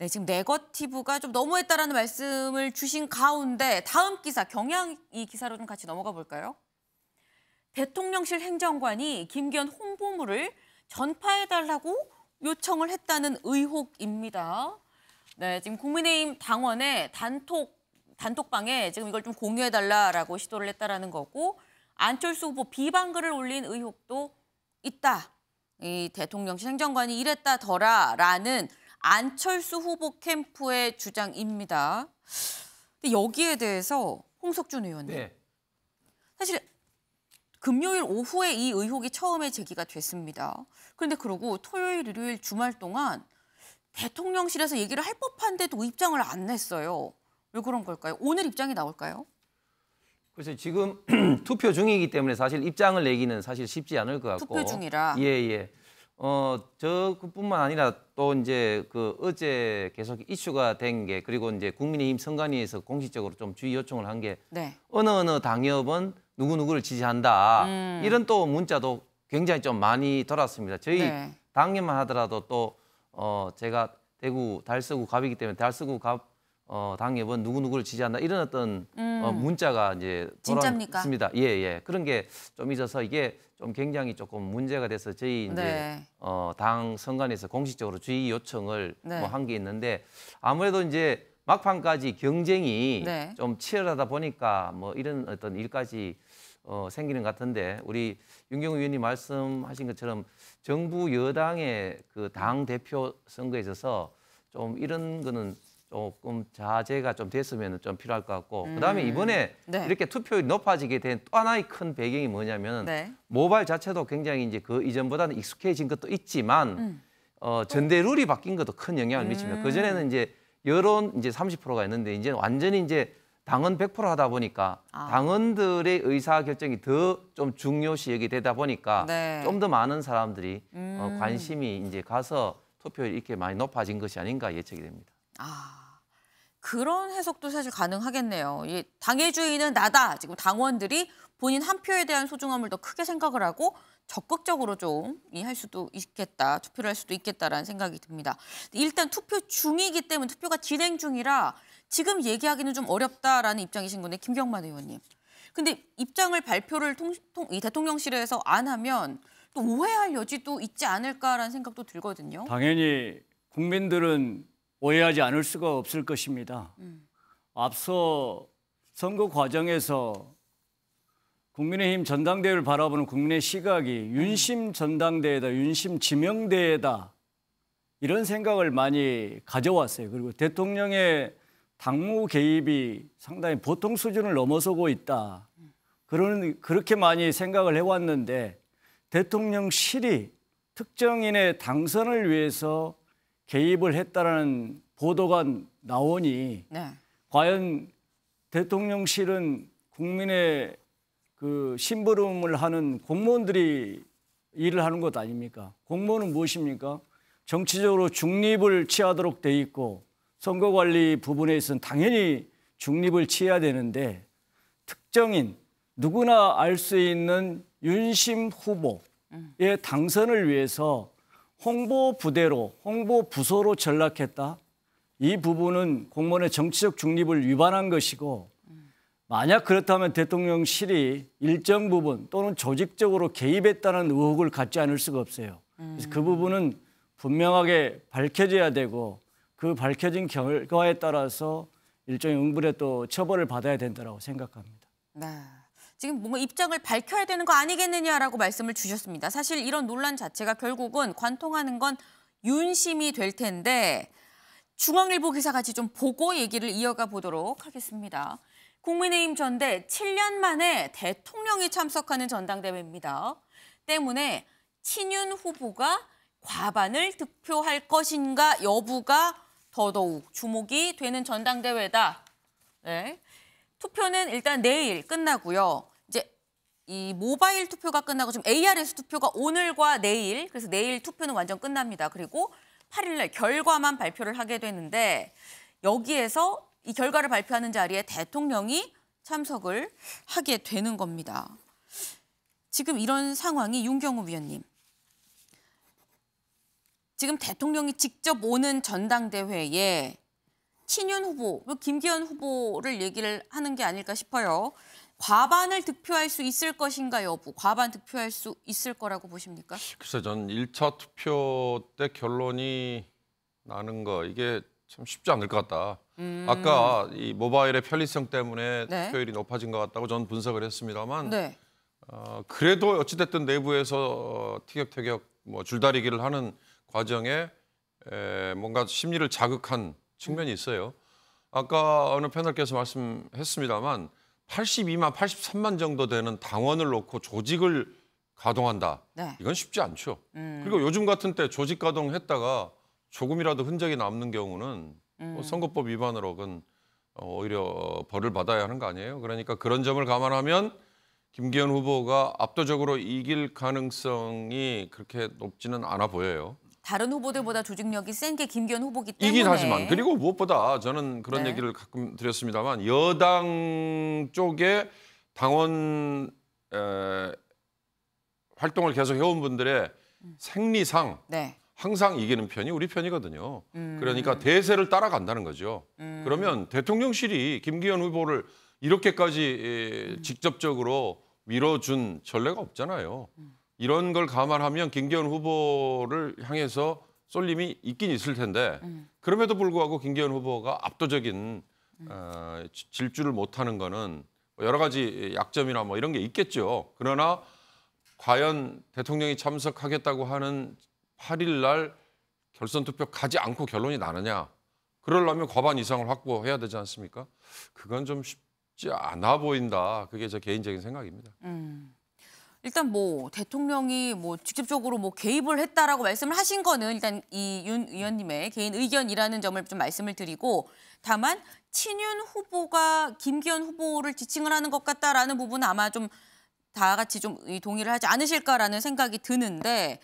네, 지금 네거티브가 좀 너무했다라는 말씀을 주신 가운데 다음 기사, 경향 이 기사로 좀 같이 넘어가 볼까요? 대통령실 행정관이 김기현 홍보물을 전파해달라고 요청을 했다는 의혹입니다. 네, 지금 국민의힘 당원의 단톡방에 지금 이걸 좀 공유해달라라고 시도를 했다라는 거고 안철수 후보 비방글을 올린 의혹도 있다. 이 대통령실 행정관이 이랬다더라라는 안철수 후보 캠프의 주장입니다. 근데 여기에 대해서 홍석준 의원님, 네. 사실 금요일 오후에 이 의혹이 처음에 제기가 됐습니다. 그런데 그러고 토요일, 일요일 주말 동안 대통령실에서 얘기를 할 법한데도 입장을 안 냈어요. 왜 그런 걸까요? 오늘 입장이 나올까요? 그래서 지금 투표 중이기 때문에 사실 입장을 내기는 사실 쉽지 않을 것 같고. 투표 중이라. 예. 그뿐만 아니라 또 이제 그 어제 계속 이슈가 된 게 그리고 이제 국민의힘 선관위에서 공식적으로 좀 주의 요청을 한 게 네. 어느 당협은 누구누구를 지지한다. 이런 또 문자도 굉장히 좀 많이 돌았습니다. 저희 네. 당협만 하더라도 또 제가 대구 달서구 갑이기 때문에 달서구 갑 당협은 누구누구를 지지한다 이런 어떤 문자가 이제 진짜입니까? 돌아왔습니다. 예. 그런 게 좀 있어서 이게 좀 굉장히 조금 문제가 돼서 저희 이제 네. 당 선관위에서 공식적으로 주의 요청을 네. 뭐 한 게 있는데 아무래도 이제 막판까지 경쟁이 네. 좀 치열하다 보니까 뭐 이런 어떤 일까지 생기는 것 같은데 우리 윤경호 의원님 말씀하신 것처럼 정부 여당의 그 당 대표 선거에 있어서 좀 이런 거는 조금 자제가 좀 됐으면 좀 필요할 것 같고 그다음에 이번에 네. 이렇게 투표율이 높아지게 된 또 하나의 큰 배경이 뭐냐면 네. 모바일 자체도 굉장히 이제 그 이전보다는 익숙해진 것도 있지만 전대 룰이 바뀐 것도 큰 영향을 미칩니다. 그 전에는 이제 여론 이제 30%가 있는데 이제 완전히 이제 당원 100% 하다 보니까 당원들의 의사 결정이 더 좀 중요시 여기되다 보니까 네. 좀 더 많은 사람들이 관심이 이제 가서 투표율이 이렇게 많이 높아진 것이 아닌가 예측이 됩니다. 그런 해석도 사실 가능하겠네요. 이 당의 주인은 나다. 지금 당원들이 본인 한 표에 대한 소중함을 더 크게 생각을 하고 적극적으로 좀 할 수도 있겠다. 투표를 할 수도 있겠다라는 생각이 듭니다. 일단 투표 중이기 때문에 투표가 진행 중이라 지금 얘기하기는 좀 어렵다라는 입장이신 건데 김경만 의원님. 근데 입장을 발표를 이 대통령실에서 안 하면 또 오해할 여지도 있지 않을까라는 생각도 들거든요. 당연히 국민들은 오해하지 않을 수가 없을 것입니다. 앞서 선거 과정에서 국민의힘 전당대회를 바라보는 국민의 시각이 윤심 전당대회다, 윤심 지명대회다 이런 생각을 많이 가져왔어요. 그리고 대통령의 당무 개입이 상당히 보통 수준을 넘어서고 있다. 그렇게 많이 생각을 해왔는데 대통령실이 특정인의 당선을 위해서 개입을 했다라는 보도가 나오니 네. 과연 대통령실은 국민의 그 심부름을 하는 공무원들이 일을 하는 것 아닙니까? 공무원은 무엇입니까? 정치적으로 중립을 취하도록 돼 있고 선거관리 부분에 있어서는 당연히 중립을 취해야 되는데 특정인 누구나 알 수 있는 윤심 후보의 당선을 위해서 홍보 부대로, 홍보 부서로 전락했다. 이 부분은 공무원의 정치적 중립을 위반한 것이고 만약 그렇다면 대통령실이 일정 부분 또는 조직적으로 개입했다는 의혹을 갖지 않을 수가 없어요. 그래서 그 부분은 분명하게 밝혀져야 되고 그 밝혀진 결과에 따라서 일종의 응분에 또 처벌을 받아야 된다고 생각합니다. 네. 지금 뭔가 입장을 밝혀야 되는 거 아니겠느냐라고 말씀을 주셨습니다. 사실 이런 논란 자체가 결국은 관통하는 건 윤심이 될 텐데 중앙일보 기사 같이 좀 보고 얘기를 이어가 보도록 하겠습니다. 국민의힘 전대 7년 만에 대통령이 참석하는 전당대회입니다. 때문에 친윤 후보가 과반을 득표할 것인가 여부가 더더욱 주목이 되는 전당대회다. 네. 투표는 일단 내일 끝나고요. 이제 이 모바일 투표가 끝나고 지금 ARS 투표가 오늘과 내일, 그래서 내일 투표는 완전 끝납니다. 그리고 8일 날 결과만 발표를 하게 되는데 여기에서 이 결과를 발표하는 자리에 대통령이 참석을 하게 되는 겁니다. 지금 이런 상황이 윤경호 위원님. 지금 대통령이 직접 오는 전당대회에 친윤 후보, 김기현 후보를 얘기를 하는 게 아닐까 싶어요. 과반을 득표할 수 있을 것인가 여부, 과반 득표할 수 있을 거라고 보십니까? 글쎄, 전 1차 투표 때 결론이 나는 거 이게 참 쉽지 않을 것 같다. 아까 이 모바일의 편리성 때문에 네. 투표율이 높아진 것 같다고 저는 분석을 했습니다만 네. 그래도 어찌됐든 내부에서 티격태격 뭐 줄다리기를 하는 과정에 뭔가 심리를 자극한 측면이 있어요. 아까 어느 패널께서 말씀했습니다만 82만, 83만 정도 되는 당원을 놓고 조직을 가동한다. 네. 이건 쉽지 않죠. 그리고 요즘 같은 때 조직 가동했다가 조금이라도 흔적이 남는 경우는 선거법 위반으로 그건 오히려 벌을 받아야 하는 거 아니에요. 그러니까 그런 점을 감안하면 김기현 후보가 압도적으로 이길 가능성이 그렇게 높지는 않아 보여요. 다른 후보들보다 조직력이 센 게 김기현 후보기 때문에. 이긴 하지만 그리고 무엇보다 저는 그런 네. 얘기를 가끔 드렸습니다만 여당 쪽에 당원 활동을 계속 해온 분들의 생리상 네. 항상 이기는 편이 우리 편이거든요. 그러니까 대세를 따라간다는 거죠. 그러면 대통령실이 김기현 후보를 이렇게까지 직접적으로 밀어준 전례가 없잖아요. 이런 걸 감안하면 김기현 후보를 향해서 쏠림이 있긴 있을 텐데 그럼에도 불구하고 김기현 후보가 압도적인 질주를 못하는 거는 여러 가지 약점이나 뭐 이런 게 있겠죠. 그러나 과연 대통령이 참석하겠다고 하는 8일 날 결선 투표 가지 않고 결론이 나느냐. 그러려면 과반 이상을 확보해야 되지 않습니까? 그건 좀 쉽지 않아 보인다. 그게 제 개인적인 생각입니다. 일단 뭐 대통령이 뭐 직접적으로 뭐 개입을 했다라고 말씀을 하신 거는 일단 이 윤 의원님의 개인 의견이라는 점을 좀 말씀을 드리고, 다만 친윤 후보가 김기현 후보를 지칭을 하는 것 같다라는 부분은 아마 좀 다 같이 좀 동의를 하지 않으실까라는 생각이 드는데,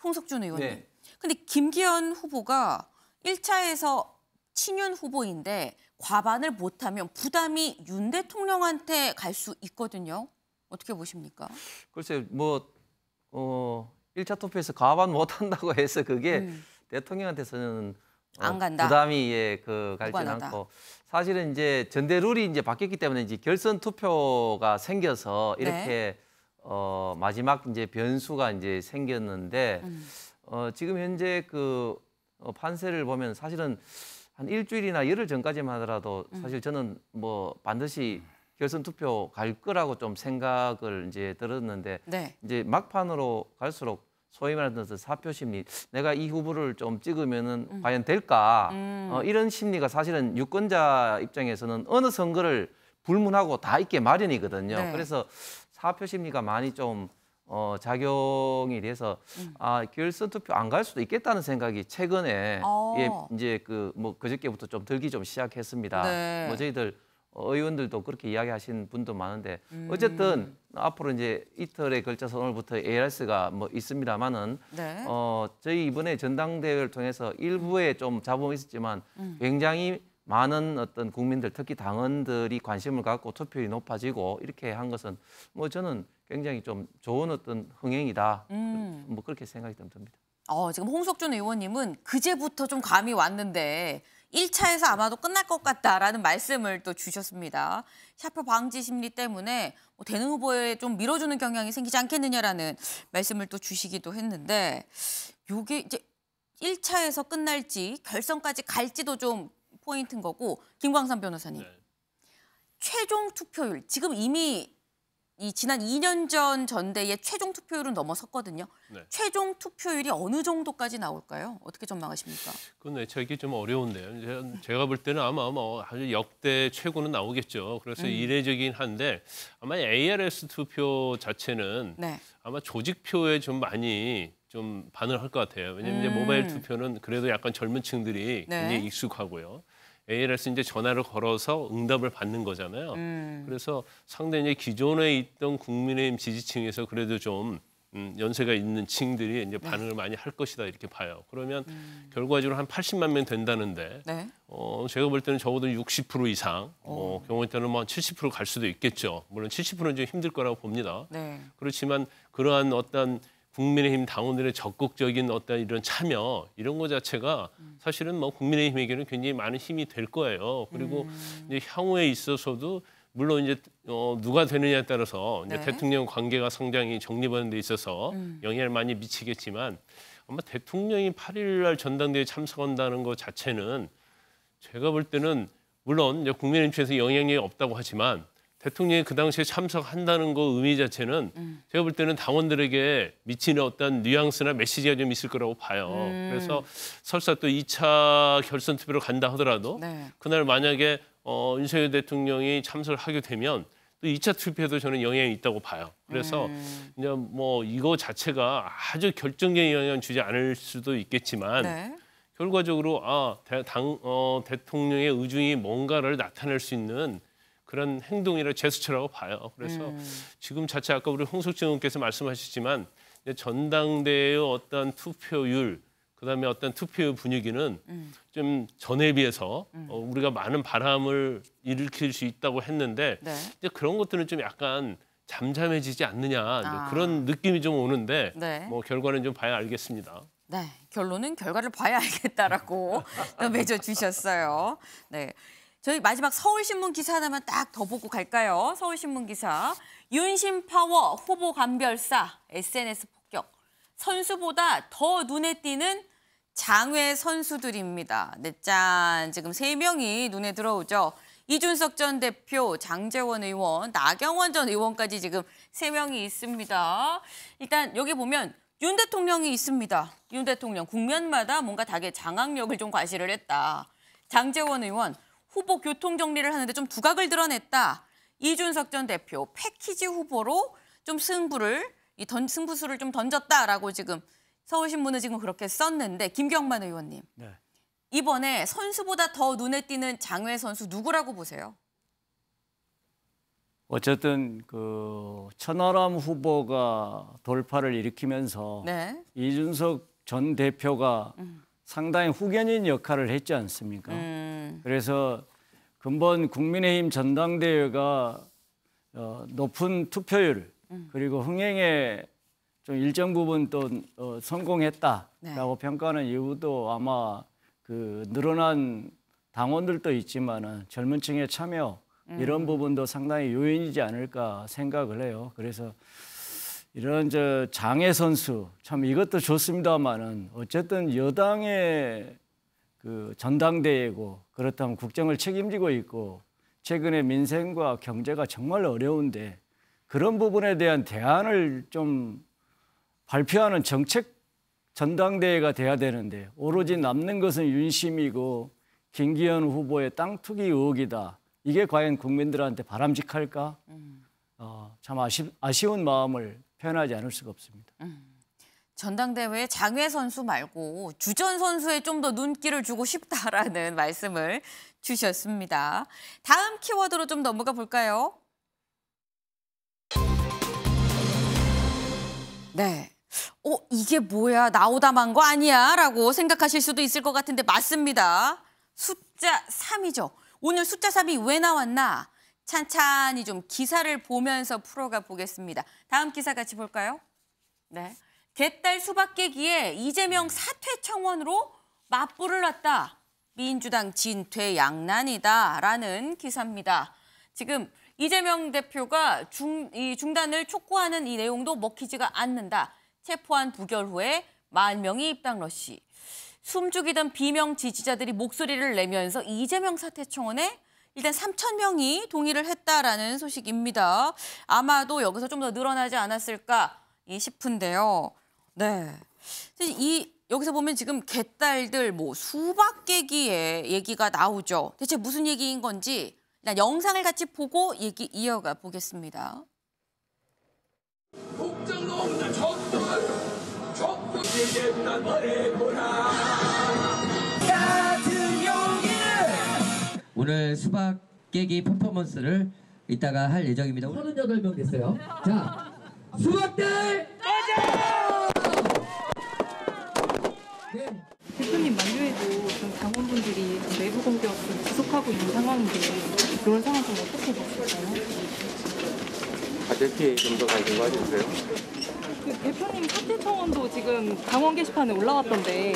홍석준 의원님. 네. 근데 김기현 후보가 1차에서 친윤 후보인데 과반을 못하면 부담이 윤 대통령한테 갈 수 있거든요. 어떻게 보십니까? 글쎄 뭐 1차 투표에서 과반 못한다고 해서 그게 대통령한테서는 안 간다. 부담이 갈지는 무관하다. 않고, 사실은 이제 전대 룰이 이제 바뀌었기 때문에 이제 결선 투표가 생겨서 이렇게 마지막 이제 변수가 이제 생겼는데 지금 현재 판세를 보면 사실은 한 일주일이나 열흘 전까지만 하더라도 사실 저는 뭐 반드시 결선 투표 갈 거라고 좀 생각을 이제 들었는데 네. 이제 막판으로 갈수록 소위 말하는 사표 심리, 내가 이 후보를 좀 찍으면은 과연 될까? 이런 심리가 사실은 유권자 입장에서는 어느 선거를 불문하고 다 있게 마련이거든요. 네. 그래서 사표 심리가 많이 좀 작용이 돼서 결선 투표 안 갈 수도 있겠다는 생각이 최근에 이제 뭐 그저께부터 좀 들기 좀 시작했습니다. 네. 뭐 저희들 의원들도 그렇게 이야기하신 분도 많은데 어쨌든 앞으로 이제 이틀에 걸쳐서 오늘부터 ARS가 뭐 있습니다만은 네. 저희 이번에 전당대회를 통해서 일부에 좀 잡음이 있었지만 굉장히 많은 어떤 국민들, 특히 당원들이 관심을 갖고 투표율이 높아지고 이렇게 한 것은 뭐 저는 굉장히 좀 좋은 어떤 흥행이다. 뭐 그렇게 생각이 좀 듭니다. 지금 홍석준 의원님은 그제부터 좀 감이 왔는데 1차에서 아마도 끝날 것 같다라는 말씀을 또 주셨습니다. 샤표 방지 심리 때문에 뭐 되는 후보에 좀 밀어주는 경향이 생기지 않겠느냐라는 말씀을 또 주시기도 했는데, 이게 이제 1차에서 끝날지 결선까지 갈지도 좀 포인트인 거고, 김광삼 변호사님. 네. 최종 투표율, 지금 이미 이 지난 2년 전 전대의 최종 투표율은 넘어섰거든요. 네. 최종 투표율이 어느 정도까지 나올까요? 어떻게 전망하십니까? 그건 예측이 좀 어려운데요. 제가 볼 때는 아마 뭐 아주 역대 최고는 나오겠죠. 그래서 이례적이긴 한데 아마 ARS 투표 자체는 네. 아마 조직표에 좀 많이 좀 반응을 할 것 같아요. 왜냐하면 이제 모바일 투표는 그래도 약간 젊은 층들이 네. 굉장히 익숙하고요. ARS 이제 전화를 걸어서 응답을 받는 거잖아요. 그래서 상당히 이제 기존에 있던 국민의힘 지지층에서 그래도 좀 연세가 있는 층들이 이제 반응을 많이 할 것이다 이렇게 봐요. 그러면 결과적으로 한 80만 명 된다는데 네. 제가 볼 때는 적어도 60% 이상, 경우에 따르면 뭐 70% 갈 수도 있겠죠. 물론 70%는 좀 힘들 거라고 봅니다. 네. 그렇지만 그러한 어떤 국민의힘 당원들의 적극적인 어떤 이런 참여 이런 거 자체가 사실은 뭐 국민의힘에게는 굉장히 많은 힘이 될 거예요. 그리고 이제 향후에 있어서도 물론 이제 누가 되느냐에 따라서 이제 네. 대통령 관계가 상당히 정립하는 데 있어서 영향을 많이 미치겠지만 아마 대통령이 8일 날 전당대회에 참석한다는 것 자체는 제가 볼 때는 물론 이제 국민의힘 측에서 영향력이 없다고 하지만 대통령이 그 당시에 참석한다는 거 의미 자체는 제가 볼 때는 당원들에게 미치는 어떤 뉘앙스나 메시지가 좀 있을 거라고 봐요. 그래서 설사 또 2차 결선 투표로 간다 하더라도 네. 그날 만약에 윤석열 대통령이 참석을 하게 되면 또 2차 투표에도 저는 영향이 있다고 봐요. 그래서 이제 뭐 이거 자체가 아주 결정적인 영향을 주지 않을 수도 있겠지만 네. 결과적으로 대통령의 의중이 뭔가를 나타낼 수 있는 그런 행동이나 제스처라고 봐요. 그래서 지금 자체 아까 우리 홍석천 의원께서 말씀하셨지만 전당대회의 어떤 투표율 그다음에 어떤 투표 분위기는 좀 전에 비해서 우리가 많은 바람을 일으킬 수 있다고 했는데 네. 이제 그런 것들은 좀 약간 잠잠해지지 않느냐 이제 그런 느낌이 좀 오는데 네. 뭐 결과는 좀 봐야 알겠습니다. 네, 결론은 결과를 봐야 알겠다라고 맺어주셨어요. 네, 저희 마지막 서울신문 기사 하나만 딱 더 보고 갈까요? 서울신문 기사. 윤심 파워 후보 감별사 SNS 폭격. 선수보다 더 눈에 띄는 장외 선수들입니다. 네, 짠. 지금 3명이 눈에 들어오죠. 이준석 전 대표, 장제원 의원, 나경원 전 의원까지 지금 3명이 있습니다. 일단 여기 보면 윤 대통령이 있습니다. 윤 대통령 국면마다 뭔가 닭의 장악력을 좀 과시를 했다. 장제원 의원 후보 교통 정리를 하는데 좀 두각을 드러냈다. 이준석 전 대표 패키지 후보로 좀 승부수를 좀 던졌다라고 지금 서울신문은 지금 그렇게 썼는데 김경만 의원님. 네. 이번에 선수보다 더 눈에 띄는 장외 선수 누구라고 보세요? 어쨌든 그 천하람 후보가 돌파를 일으키면서 네. 이준석 전 대표가 상당히 후견인 역할을 했지 않습니까? 그래서 근본 국민의힘 전당대회가 높은 투표율 그리고 흥행에 좀 일정 부분 또 성공했다라고 평가하는 이유도 아마 그 늘어난 당원들도 있지만은 젊은 층의 참여 이런 부분도 상당히 요인이지 않을까 생각을 해요. 그래서 이런 장애 선수 참 이것도 좋습니다만은 어쨌든 여당의 그 전당대회고 그렇다면 국정을 책임지고 있고 최근에 민생과 경제가 정말 어려운데 그런 부분에 대한 대안을 좀 발표하는 정책 전당대회가 돼야 되는데 오로지 남는 것은 윤심이고 김기현 후보의 땅 투기 의혹이다. 이게 과연 국민들한테 바람직할까? 참 아쉬운 마음을 표현하지 않을 수가 없습니다. 전당대회에 장외 선수 말고 주전 선수에 좀 더 눈길을 주고 싶다라는 말씀을 주셨습니다. 다음 키워드로 좀 넘어가 볼까요? 네. 이게 뭐야? 나오다만 거 아니야? 라고 생각하실 수도 있을 것 같은데 맞습니다. 숫자 3이죠. 오늘 숫자 3이 왜 나왔나? 찬찬히 좀 기사를 보면서 풀어가 보겠습니다. 다음 기사 같이 볼까요? 네. 개딸 수박 깨기에 이재명 사퇴 청원으로 맞불을 놨다. 민주당 진퇴양난이다라는 기사입니다. 지금 이재명 대표가 중단을 촉구하는 이 내용도 먹히지가 않는다. 체포한 부결 후에 10,000명이 입당 러시. 숨죽이던 비명 지지자들이 목소리를 내면서 이재명 사퇴 청원에 일단 3,000명이 동의를 했다라는 소식입니다. 아마도 여기서 좀 더 늘어나지 않았을까 싶은데요. 네, 여기서 보면 지금 개딸들 수박 깨기에 얘기가 나오죠. 대체 무슨 얘기인 건지 일단 영상을 같이 보고 얘기 이어가 보겠습니다. 국정도 없는 적들 얘기했단 말이구나. 같은 용기를 오늘 수박 깨기 퍼포먼스를 이따가 할 예정입니다. 38명 됐어요. 자, 수박들 가자! 네. 대표님 만료에도 좀 당원분들이 내부 공격을 지속하고 있는 상황인데 그런 상황 좀 어떻게 보실까요? 가족끼리 좀 더 관심 가져주세요. 대표님 사퇴 청원도 지금 당원 게시판에 올라왔던데.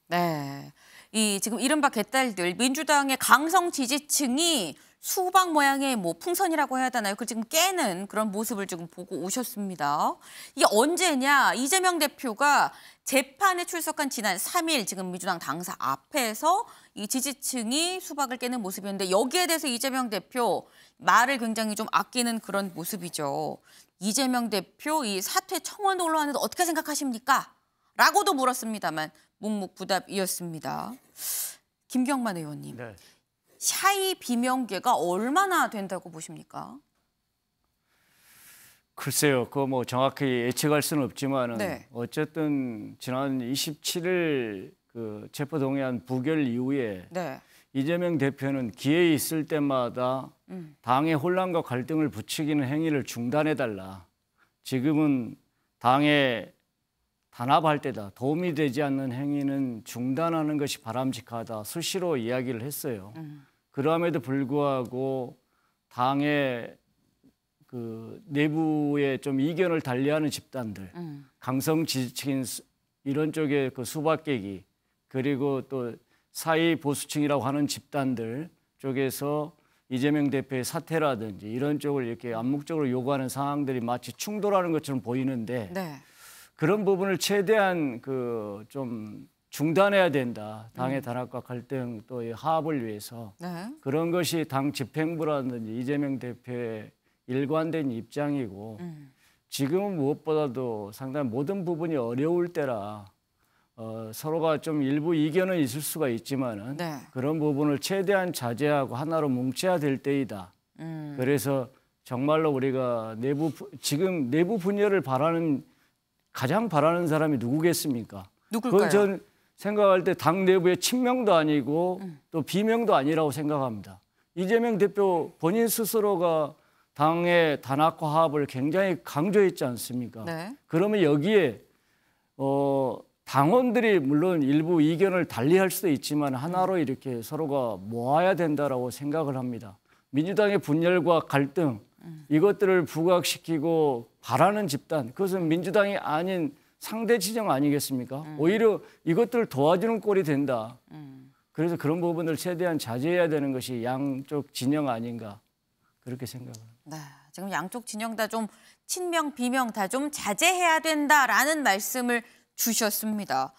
네. 이 지금 이른바 개딸들 민주당의 강성 지지층이 수박 모양의 뭐 풍선이라고 해야 되나요? 그 지금 깨는 그런 모습을 지금 보고 오셨습니다. 이게 언제냐? 이재명 대표가 재판에 출석한 지난 3일 지금 민주당 당사 앞에서 이 지지층이 수박을 깨는 모습이었는데 여기에 대해서 이재명 대표 말을 굉장히 좀 아끼는 그런 모습이죠. 이재명 대표 이 사퇴 청원도 올라왔는데 어떻게 생각하십니까? 라고도 물었습니다만 묵묵부답이었습니다. 김경만 의원님. 네. 샤이 비명계가 얼마나 된다고 보십니까? 글쎄요, 그거 뭐 정확히 예측할 수는 없지만은 네. 어쨌든 지난 27일 그 체포동의안 부결 이후에 네. 이재명 대표는 기회 있을 때마다 당의 혼란과 갈등을 부추기는 행위를 중단해달라. 지금은 당에 단합할 때다. 도움이 되지 않는 행위는 중단하는 것이 바람직하다. 수시로 이야기를 했어요. 그럼에도 불구하고 당의 그 내부에 좀 이견을 달리하는 집단들, 강성 지지층인 이런 쪽의 그 수박 깨기, 그리고 또 사이 보수층이라고 하는 집단들 쪽에서 이재명 대표의 사퇴라든지 이런 쪽을 이렇게 암묵적으로 요구하는 상황들이 마치 충돌하는 것처럼 보이는데 네. 그런 부분을 최대한 그 좀 중단해야 된다. 당의 단합과 갈등 또 이 화합을 위해서 네. 그런 것이 당 집행부라든지 이재명 대표의 일관된 입장이고 지금은 무엇보다도 상당히 모든 부분이 어려울 때라 서로가 좀 일부 이견은 있을 수가 있지만은 네. 그런 부분을 최대한 자제하고 하나로 뭉쳐야 될 때이다. 그래서 정말로 우리가 지금 내부 분열을 가장 바라는 사람이 누구겠습니까? 누굴까요? 그건 전 생각할 때 당 내부의 친명도 아니고 또 비명도 아니라고 생각합니다. 이재명 대표 본인 스스로가 당의 단합과 화합을 굉장히 강조했지 않습니까? 네. 그러면 여기에 당원들이 물론 일부 이견을 달리할 수도 있지만 하나로 이렇게 서로가 모아야 된다라고 생각을 합니다. 민주당의 분열과 갈등 이것들을 부각시키고 바라는 집단 그것은 민주당이 아닌 상대 지정 아니겠습니까? 오히려 이것들을 도와주는 꼴이 된다. 그래서 그런 부분을 최대한 자제해야 되는 것이 양쪽 진영 아닌가 그렇게 생각합니다. 네. 지금 양쪽 진영 다 좀 친명 비명 다 좀 자제해야 된다라는 말씀을 주셨습니다.